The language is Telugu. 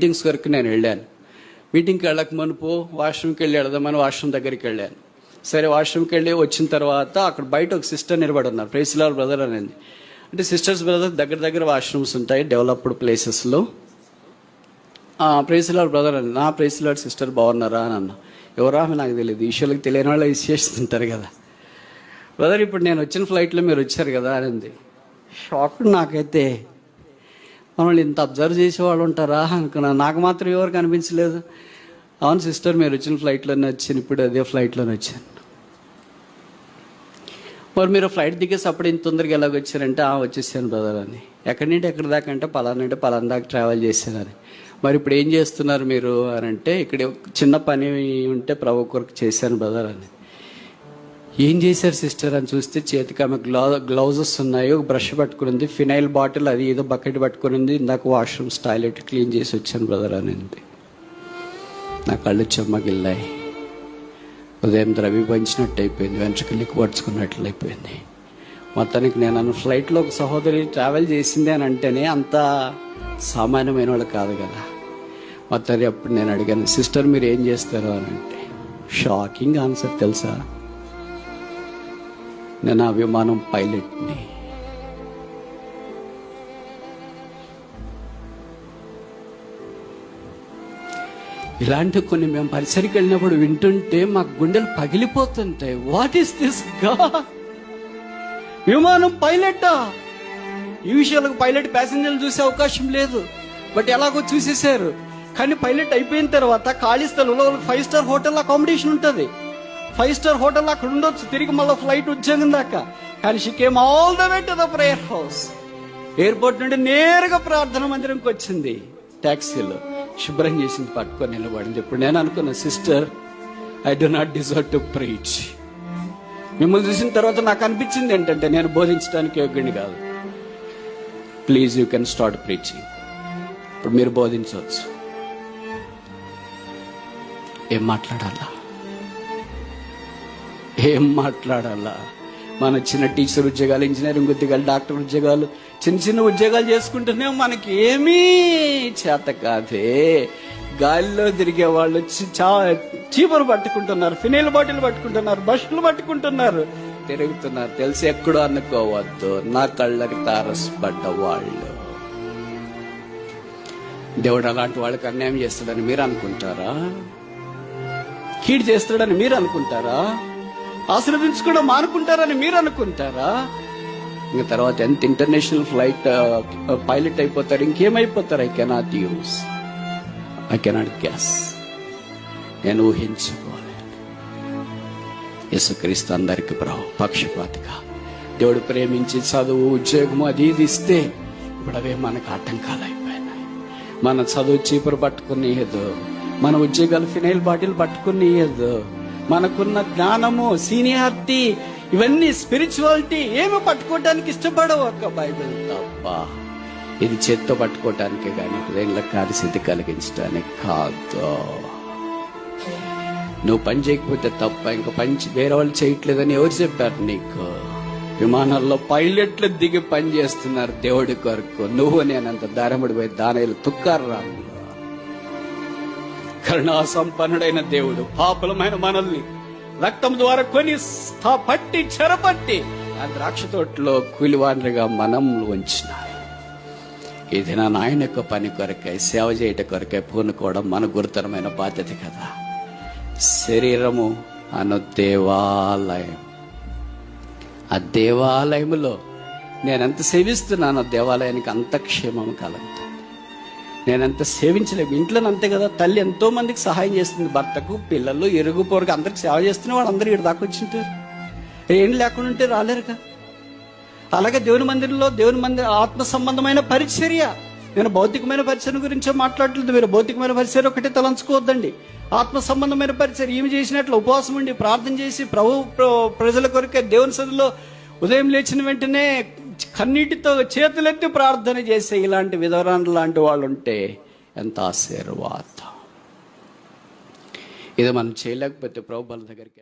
మీటింగ్స్ వరకు నేను వెళ్ళాను. మీటింగ్కి వెళ్ళక మునుపు వాష్రూమ్కి వెళ్ళి వెళదామని వాష్రూమ్ దగ్గరికి వెళ్ళాను. సరే వాష్రూమ్కి వెళ్ళి వచ్చిన తర్వాత అక్కడ బయట ఒక సిస్టర్ నిలబడి ఉన్నారు, ప్రైజ్ లార్డ్ బ్రదర్ అనేది. అంటే సిస్టర్స్ బ్రదర్ దగ్గర దగ్గర వాష్రూమ్స్ ఉంటాయి డెవలప్డ్ ప్లేసెస్లో. ప్రైజ్ లార్డ్ బ్రదర్ అని, నా ప్రైజ్ లార్డ్ సిస్టర్ బాగున్నారా అని అన్నా. ఎవరా నాకు తెలియదు, ఈశ్వరులకు తెలియని వాళ్ళు విశేషిస్తుంటారు కదా. బ్రదర్ ఇప్పుడు నేను వచ్చిన ఫ్లైట్లో మీరు వచ్చారు కదా అని. షాక్ నాకైతే, మనల్ని ఇంత అబ్జర్వ్ చేసేవాళ్ళు ఉంటారా అనుకున్నాను. నాకు మాత్రం ఎవరు కనిపించలేదు. అవును సిస్టర్ మీరు వచ్చిన ఫ్లైట్లోనే వచ్చాను, ఇప్పుడు అదే ఫ్లైట్లోనే వచ్చాను. మరి మీరు ఫ్లైట్ దిగేసి అప్పుడు ఇంత తొందరగా ఎలాగ వచ్చారంటే వచ్చేసాను బ్రదర్ అని. ఎక్కడి నుండి ఎక్కడి దాకా అంటే పలానా దాకా ట్రావెల్ చేశానని. మరి ఇప్పుడు ఏం చేస్తున్నారు మీరు అని అంటే, ఇక్కడ చిన్న పని ఉంటే ప్రభు కొరకు చేశాను బ్రదర్ అని. ఏం చేశారు సిస్టర్ అని చూస్తే చేతికి ఆమె గ్లౌజెస్ ఉన్నాయి, ఒక బ్రష్ పట్టుకునింది, ఫినైల్ బాటిల్ అది ఏదో బకెట్ పట్టుకునింది. ఇందాక వాష్రూమ్స్ టాయిలెట్ క్లీన్ చేసి వచ్చాను బ్రదర్ అనింది. నా కళ్ళు చెమ్మగిల్లాయి, ఉదయం ద్రవి పంచినట్టు అయిపోయింది, వెంట్రుకలికి పడుచుకున్నట్లు అయిపోయింది. మొత్తానికి నేను ఫ్లైట్లో ఒక సహోదరి ట్రావెల్ చేసింది అని అంటేనే అంత సామాన్యమైన వాళ్ళు కాదు కదా. మొత్తానికి అప్పుడు నేను అడిగాను, సిస్టర్ మీరు ఏం చేస్తారు అని అంటే, షాకింగ్ ఆన్సర్ తెలుసా, నేను ఆ విమానం పైలట్ని. ఇలాంటి కొన్ని మేము పరిసరికి వెళ్ళినప్పుడు వింటుంటే మాకు గుండెలు పగిలిపోతుంటాయి. What is this god? విమానం పైలట్టా? ఈ విషయాలకు పైలట్ ప్యాసింజర్లు చూసే అవకాశం లేదు, బట్ ఎలాగో చూసేశారు. కానీ పైలట్ అయిపోయిన తర్వాత ఖాళీ స్థలంలో 5 స్టార్ హోటల్ అకామిడేషన్ ఉంటుంది. 5 స్టార్ హోటల్ అక్కడ ఉండొచ్చు, తిరిగి మళ్ళీ ఫ్లైట్ ఉద్యోగం దాకా. కానీ she came all the way to the prayer house. Airport నుండి నేరుగా ప్రార్థన మందిరంకి వచ్చింది. ట్యాక్సీలో శుభ్రం చేసింది, పట్టుకొని నిలబడింది. ఇప్పుడు నేను అనుకున్నా, sister I do not deserve to preach. మిమ్మల్ని చూసిన తర్వాత నాకు అనిపించింది ఏంటంటే, నేను బోధించడానికి యోగ్యుని కాదు. Please you can start preaching. ఇప్పుడు మీరు బోధించవచ్చు. ఏం మాట్లాడాలా, ఏం మాట్లాడాలా? మన చిన్న టీచర్ ఉద్యోగాలు, ఇంజనీరింగ్ ఉద్యోగాలు, డాక్టర్ ఉద్యోగాలు, చిన్న చిన్న ఉద్యోగాలు చేసుకుంటూనే మనకి ఏమీ చేత కాదే. గాలిలో తిరిగే వాళ్ళు చీపురు పట్టుకుంటున్నారు, ఫినైల్ బాటిల్ పట్టుకుంటున్నారు, బస్సులు పట్టుకుంటున్నారు, తిరుగుతున్నారు. తెలిసి ఎక్కడో అనుకోవద్దు, నా కళ్ళకి తారసపడ్డ వాళ్ళు. దేవుడు అలాంటి వాళ్ళకి అన్యాయం చేస్తాడని మీరు అనుకుంటారా? కీడు చేస్తాడని మీరు అనుకుంటారా? ఆశీర్వదించుకోవడం మానుకుంటారని మీరు అనుకుంటారా? ఇంకా తర్వాత ఎంత ఇంటర్నేషనల్ ఫ్లైట్ పైలట్ అయిపోతారు, ఇంకేమైపోతారు? I cannot use, I cannot guess. నేను ఊహించుకోలేను. యేసుక్రీస్తు అందరికి ప్రభు, పక్షపాతిగా దేవుడు ప్రేమించి చదువు, ఉద్యోగము అది ఇది ఇస్తే ఇప్పుడు అవే మనకు ఆటంకాలు అయిపోయినాయి. మన చదువు చీపురు పట్టుకునేయదు, మన ఉద్యోగాలు ఫినైల్ బాటిల్ పట్టుకునేయదు, మనకున్న జ్ఞానము, సీనియారిటీ, ఇవన్నీ స్పిరిచువాలిటీ ఏమి పట్టుకోవడానికి ఇష్టపడవు. ఒక బైబిల్ తప్ప. ఇది చేత్తో పట్టుకోవటానికి కానీ హృదయంలో కార్యసిద్ధి కలిగించడానికి కాదు. నువ్వు పని చేయకపోతే తప్ప, ఇంకా పని వేరే వాళ్ళు చేయట్లేదని ఎవరు చెప్పారు నీకు? విమానాల్లో పైలట్లు దిగి పని చేస్తున్నారు దేవుడి కొరకు. నువ్వు నేనంత దారముడి పోయి దానిలో తుక్కారు రా. కరుణా సంపన్నుడైన దేవుడు పాపలమైన మనల్ని రక్తం ద్వారా కొని పట్టి చెరపట్టి ఆ ద్రాక్ష తోటలో కూలివారిగా మనం ఉంచినారు. ఇది నా నాయన యొక్క పని కొరకై, సేవ చేయట కొరకై పూనుకోవడం మన గురుతరమైన బాధ్యత కదా. శరీరము అను దేవాలయం. ఆ దేవాలయములో నేనెంత సేవిస్తున్నాను, దేవాలయానికి అంత క్షేమం కలుగుతుంది. నేనంత సేవించలేము. ఇంట్లో అంతే కదా, తల్లి ఎంతో మందికి సహాయం చేస్తుంది, భర్తకు, పిల్లలు, ఇరుగు పొరుగు అందరికి సేవ చేస్తున్న వాళ్ళు అందరూ ఇక్కడ దాకా వచ్చింటారు. ఏం లేకుండా ఉంటే రాలేరుగా. అలాగే దేవుని మందిరంలో ఆత్మ సంబంధమైన పరిచర్య. నేను భౌతికమైన పరిచర్య గురించే మాట్లాడలేదు. మీరు భౌతికమైన పరిచర్య ఒకటే తలంచుకోవద్దండి. ఆత్మ సంబంధమైన పరిచర్య ఏమి చేసినట్లు ఉపవాసం ఉండి ప్రార్థన చేసి ప్రజల కొరకే దేవుని సన్నిధిలో ఉదయం లేచిన వెంటనే కన్నీటితో చేతులెత్తి ప్రార్థన చేసే ఇలాంటి విధవరాండ్రు లాంటి వాళ్ళు ఉంటే ఎంత ఆశీర్వాదం. ఇది మనం చేయలేకపోతే ప్రభు బల దగ్గరికి